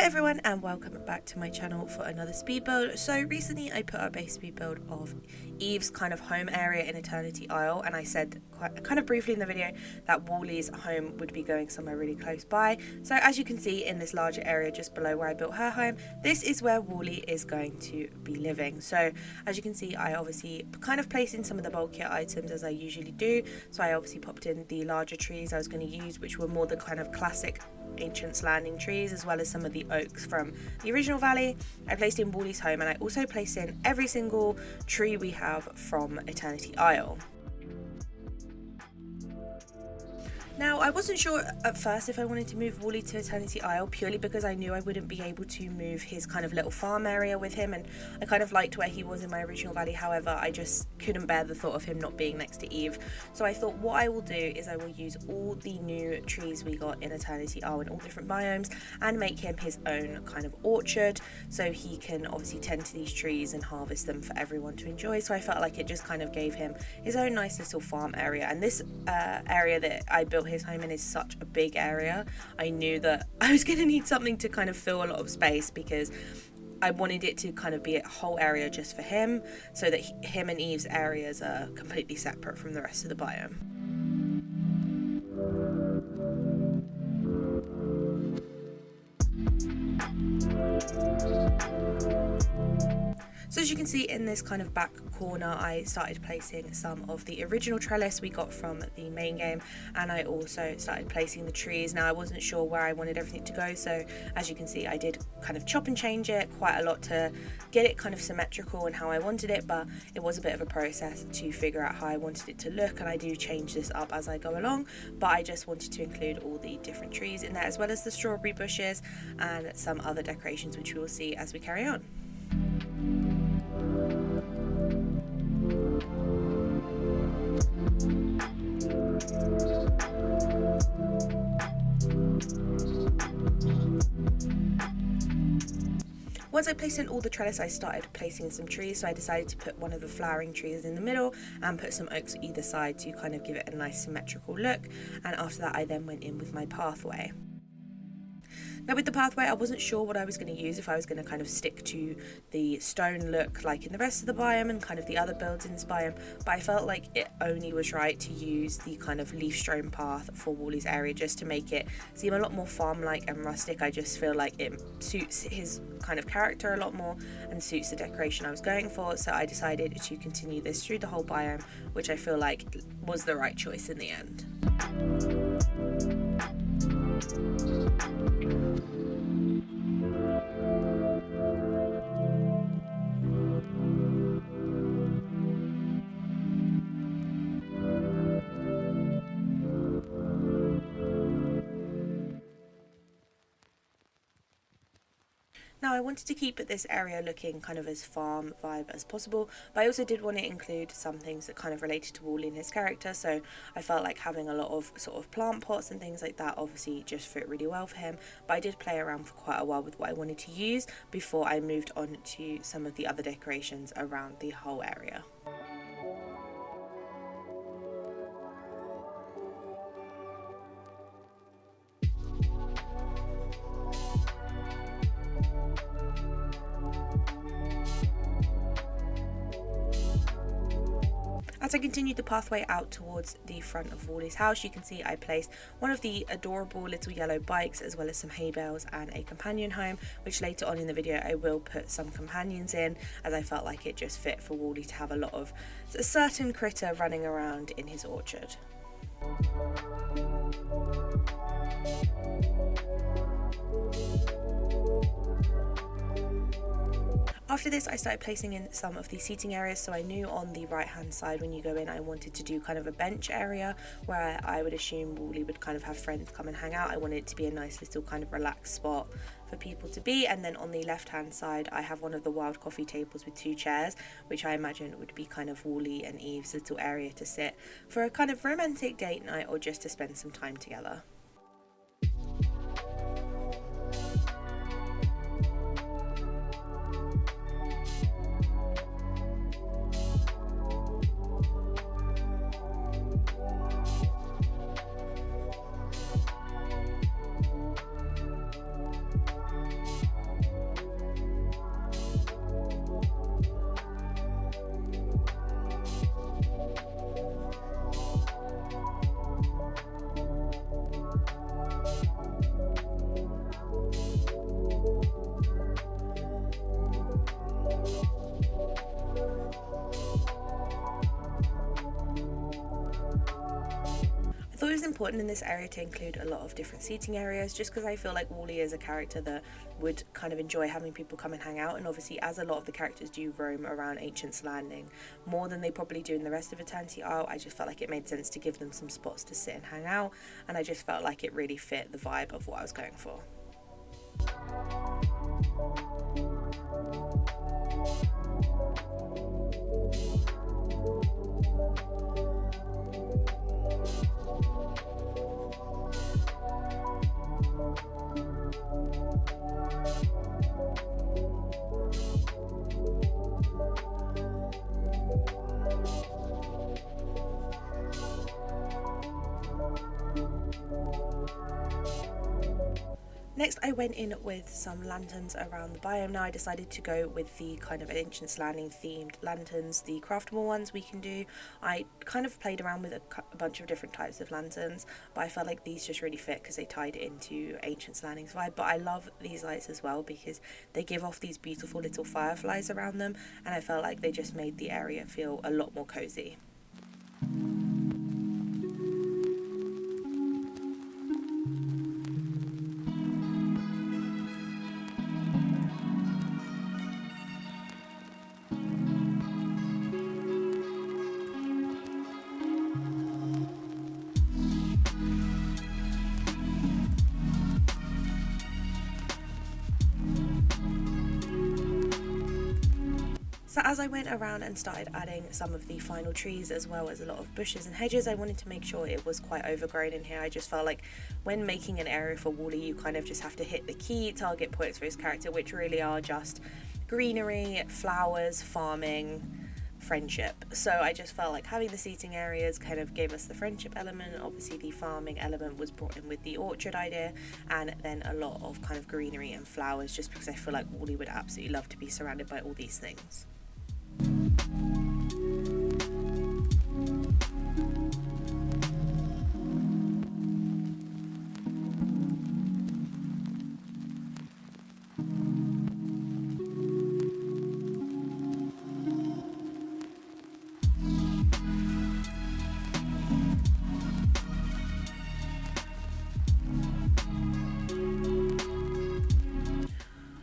everyone and welcome back to my channel for another speed build. So recently I put up a speed build of Eve's kind of home area in Eternity Isle, and I said kind of briefly in the video that Wally's home would be going somewhere really close by. So as you can see in this larger area just below where I built her home, this is where Wally is going to be living. So as you can see, I obviously kind of placed in some of the bulkier items as I usually do. So I obviously popped in the larger trees I was going to use, which were more the kind of classic ancient landing trees, as well as some of the oaks from the original valley. I placed in Wally's home, and I also placed in every single tree we have from Eternity Isle. Now, I wasn't sure at first if I wanted to move Wally to Eternity Isle, purely because I knew I wouldn't be able to move his kind of little farm area with him, and I kind of liked where he was in my original valley. However, I just couldn't bear the thought of him not being next to Eve. So I thought what I will do is I will use all the new trees we got in Eternity Isle in all different biomes and make him his own kind of orchard, so he can obviously tend to these trees and harvest them for everyone to enjoy. So I felt like it just kind of gave him his own nice little farm area. And this area that I built his home in is such a big area. I knew that I was going to need something to kind of fill a lot of space, because I wanted it to kind of be a whole area just for him, so that him and Eve's areas are completely separate from the rest of the biome. So as you can see in this kind of back corner, I started placing some of the original trellis we got from the main game, and I also started placing the trees. Now, I wasn't sure where I wanted everything to go, so as you can see, I did kind of chop and change it quite a lot to get it kind of symmetrical and how I wanted it, but it was a bit of a process to figure out how I wanted it to look, and I do change this up as I go along, but I just wanted to include all the different trees in there, as well as the strawberry bushes and some other decorations, which we will see as we carry on. Once I placed in all the trellis, I started placing in some trees, so I decided to put one of the flowering trees in the middle and put some oaks either side to kind of give it a nice symmetrical look, and after that I then went in with my pathway. Now, with the pathway, I wasn't sure what I was going to use, if I was going to kind of stick to the stone look like in the rest of the biome and kind of the other builds in this biome, but I felt like it only was right to use the kind of leaf strewn path for Wally's area, just to make it seem a lot more farm-like and rustic. I just feel like it suits his kind of character a lot more and suits the decoration I was going for, so I decided to continue this through the whole biome, which I feel like was the right choice in the end. Now, I wanted to keep this area looking kind of as farm vibe as possible, but I also did want to include some things that kind of related to Wally and his character, so I felt like having a lot of sort of plant pots and things like that obviously just fit really well for him, but I did play around for quite a while with what I wanted to use before I moved on to some of the other decorations around the whole area. As I continued the pathway out towards the front of Wally's house, you can see I placed one of the adorable little yellow bikes, as well as some hay bales and a companion home, which later on in the video I will put some companions in, as I felt like it just fit for Wally to have a lot of a certain critter running around in his orchard. After this, I started placing in some of the seating areas, so I knew on the right hand side when you go in I wanted to do kind of a bench area where I would assume Wally would kind of have friends come and hang out. I wanted it to be a nice little kind of relaxed spot for people to be. And then on the left hand side I have one of the wild coffee tables with two chairs, which I imagine would be kind of Wally and Eve's little area to sit for a kind of romantic date night or just to spend some time together. important in this area to include a lot of different seating areas, just because I feel like Wally is a character that would kind of enjoy having people come and hang out. And obviously, as a lot of the characters do roam around Ancient's Landing more than they probably do in the rest of Eternity Isle, I just felt like it made sense to give them some spots to sit and hang out, and I just felt like it really fit the vibe of what I was going for. Next, I went in with some lanterns around the biome. Now I decided to go with the kind of Ancient's Landing themed lanterns, the craftable ones we can do. I kind of played around with a bunch of different types of lanterns, but I felt like these just really fit because they tied it into Ancient's Landing's vibe. But I love these lights as well because they give off these beautiful little fireflies around them, and I felt like they just made the area feel a lot more cozy. So as I went around and started adding some of the final trees as well as a lot of bushes and hedges, I wanted to make sure it was quite overgrown in here. I just felt like when making an area for Wally, you kind of just have to hit the key target points for his character, which really are just greenery, flowers, farming, friendship. So I just felt like having the seating areas kind of gave us the friendship element. Obviously the farming element was brought in with the orchard idea, and then a lot of kind of greenery and flowers, just because I feel like Wally would absolutely love to be surrounded by all these things.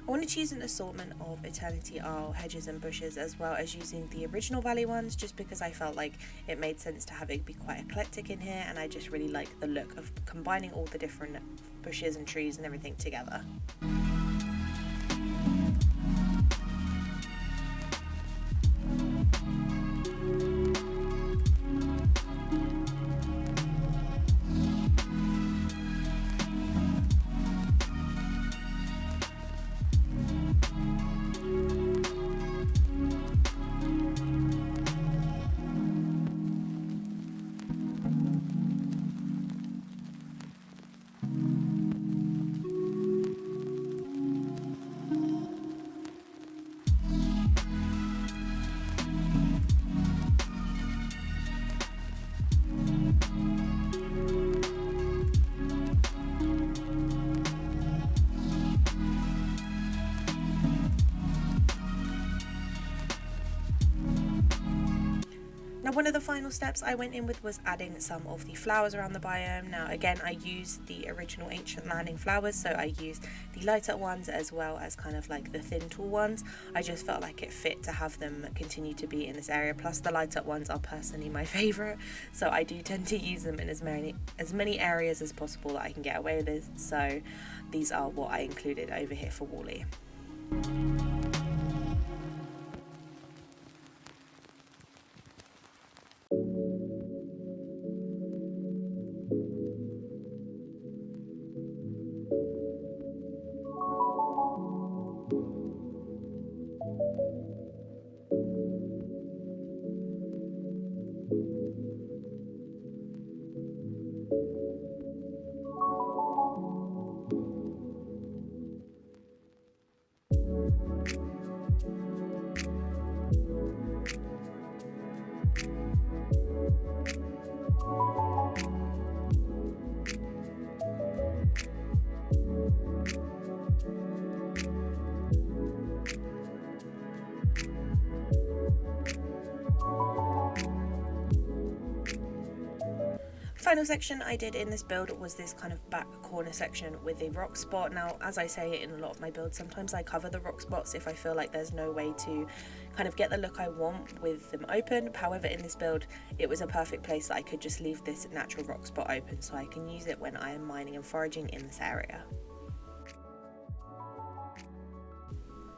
I wanted to use an assortment of Eternity Isle hedges and bushes as well as using the original Valley ones, just because I felt like it made sense to have it be quite eclectic in here, and I just really like the look of combining all the different bushes and trees and everything together. Now one of the final steps I went in with was adding some of the flowers around the biome. Now again, I used the original Ancient Landing flowers, so I used the light up ones as well as kind of like the thin tall ones. I just felt like it fit to have them continue to be in this area, plus the light up ones are personally my favourite, so I do tend to use them in as many areas as possible that I can get away with it. So these are what I included over here for Wally. final section I did in this build was this kind of back corner section with a rock spot. Now, as I say in a lot of my builds, sometimes I cover the rock spots if I feel like there's no way to kind of get the look I want with them open. However, in this build, it was a perfect place that I could just leave this natural rock spot open so I can use it when I am mining and foraging in this area.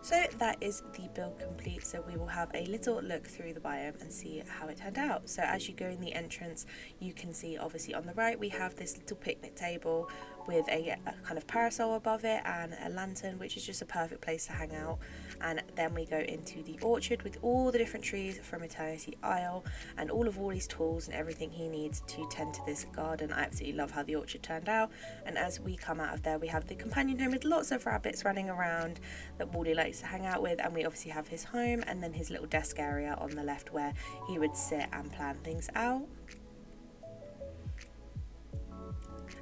So that is the build complete, so we will have a little look through the biome and see how it turned out. So as you go in the entrance, you can see obviously on the right we have this little picnic table with a kind of parasol above it and a lantern, which is just a perfect place to hang out. And then we go into the orchard with all the different trees from Eternity Isle and all of Wally's tools and everything he needs to tend to this garden. I absolutely love how the orchard turned out. And as we come out of there, we have the companion home with lots of rabbits running around that Wally likes to hang out with, and we obviously have his home and then his little desk area on the left where he would sit and plan things out.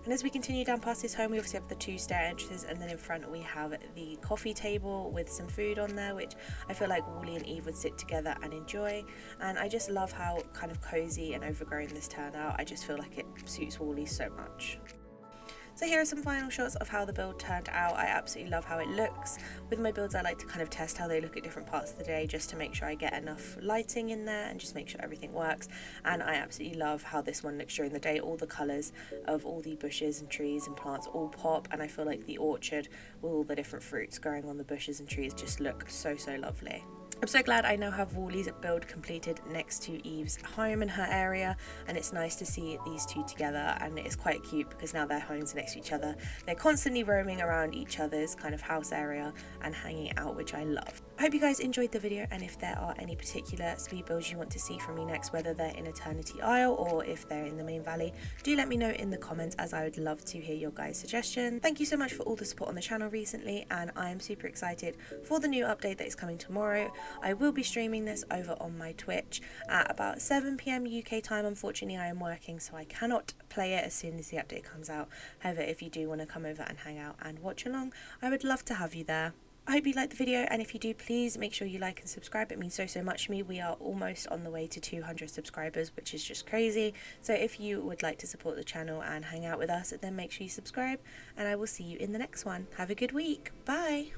And as we continue down past his home, we obviously have the 2 stair entrances, and then in front we have the coffee table with some food on there, which I feel like Wally and Eve would sit together and enjoy. And I just love how kind of cozy and overgrown this turned out. I just feel like it suits Wally so much. So here are some final shots of how the build turned out. I absolutely love how it looks. With my builds, I like to kind of test how they look at different parts of the day just to make sure I get enough lighting in there and just make sure everything works. And I absolutely love how this one looks during the day. All the colours of all the bushes and trees and plants all pop, and I feel like the orchard with all the different fruits growing on the bushes and trees just look so lovely. I'm so glad I now have Wally's build completed next to Eve's home in her area, and it's nice to see these two together, and it's quite cute because now their homes are next to each other. They're constantly roaming around each other's kind of house area and hanging out, which I love. I hope you guys enjoyed the video, and if there are any particular speed builds you want to see from me next, whether they're in Eternity Isle or if they're in the main valley, do let me know in the comments, as I would love to hear your guys' suggestions. Thank you so much for all the support on the channel recently, and I am super excited for the new update that is coming tomorrow. I will be streaming this over on my Twitch at about 7 PM UK time. Unfortunately, I am working, so I cannot play it as soon as the update comes out. However, if you do want to come over and hang out and watch along, I would love to have you there. I hope you liked the video, and if you do, please make sure you like and subscribe. It means so much to me. We are almost on the way to 200 subscribers, which is just crazy. So if you would like to support the channel and hang out with us, then make sure you subscribe, and I will see you in the next one. Have a good week. Bye.